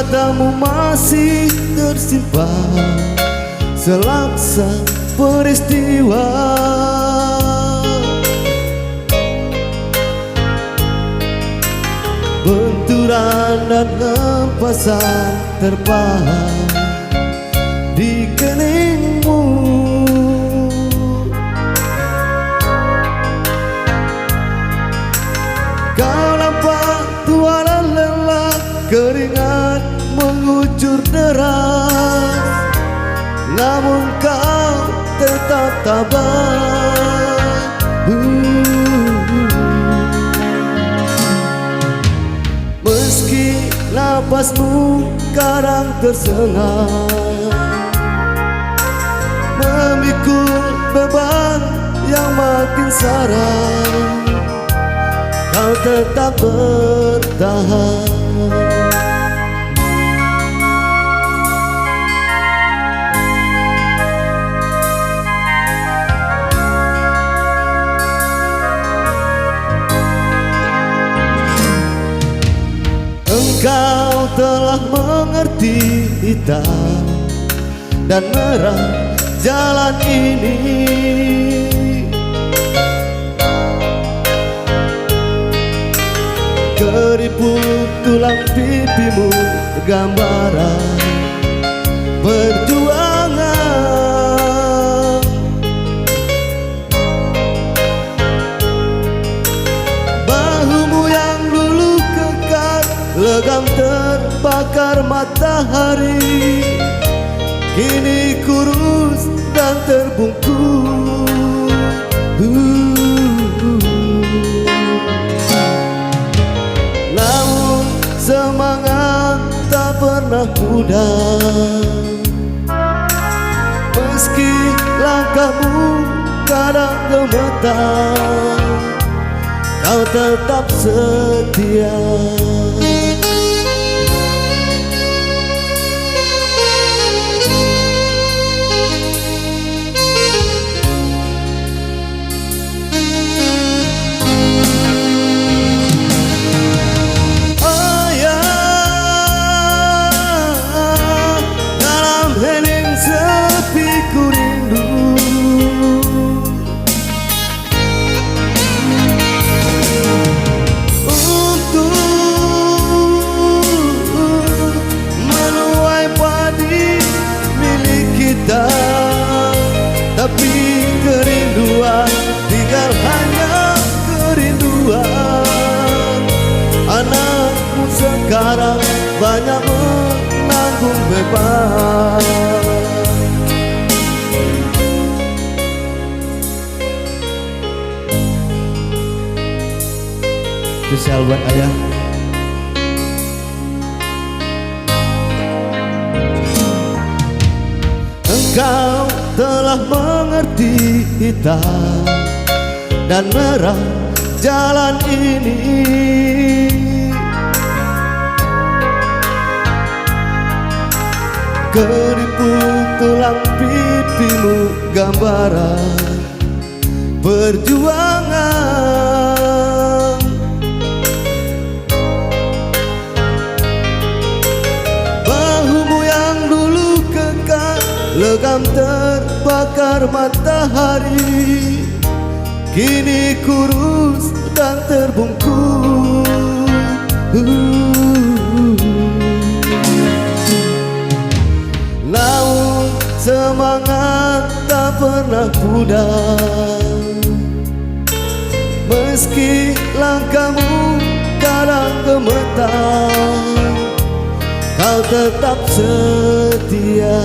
matamu masih tersimpan selaksa peristiwa. Benturan dan hempasan terpahat di keningmu. Kau nampak tua dan lelah, keringat mengucur deras, namun kau tetap tabah. Meski napasmu kadang tersengat, memikul beban yang makin sarang, kau tetap bertahan. Engkau telah mengerti hitam dan merah jalan ini. Keriput tulang pipimu gambaran perjuangan. Bahumu yang dulu kekar, legam terbakar matahari, kini kurus dan terbungkus. Namun semangat tak pernah pudar, meski langkahmu kadang gemetar, kau tetap setia. Tapi kerinduan tinggal hanya kerinduan. Anakmu sekarang banyak menanggung beban. Spesial buat ayah. Engkau telah mengerti hitam dan merah jalan ini. Keriput tulang pipimu gambaran perjuangan. Bahumu yang dulu kekar, legam terbakar matahari, kini kurus dan terbungkus. Namun semangat tak pernah pudar, meski langkahmu kadang gemetar, kau tetap setia.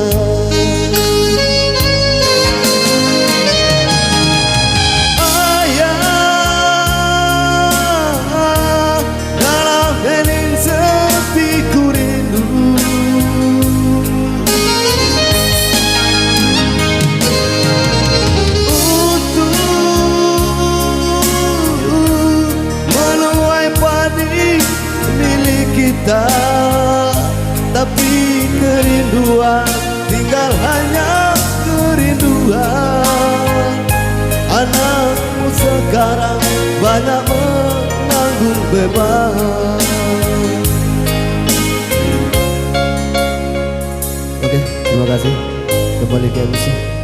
Tapi kerinduan tinggal hanya kerinduan. Anakmu sekarang banyak menanggung beban. kasih. Kembali ke MC.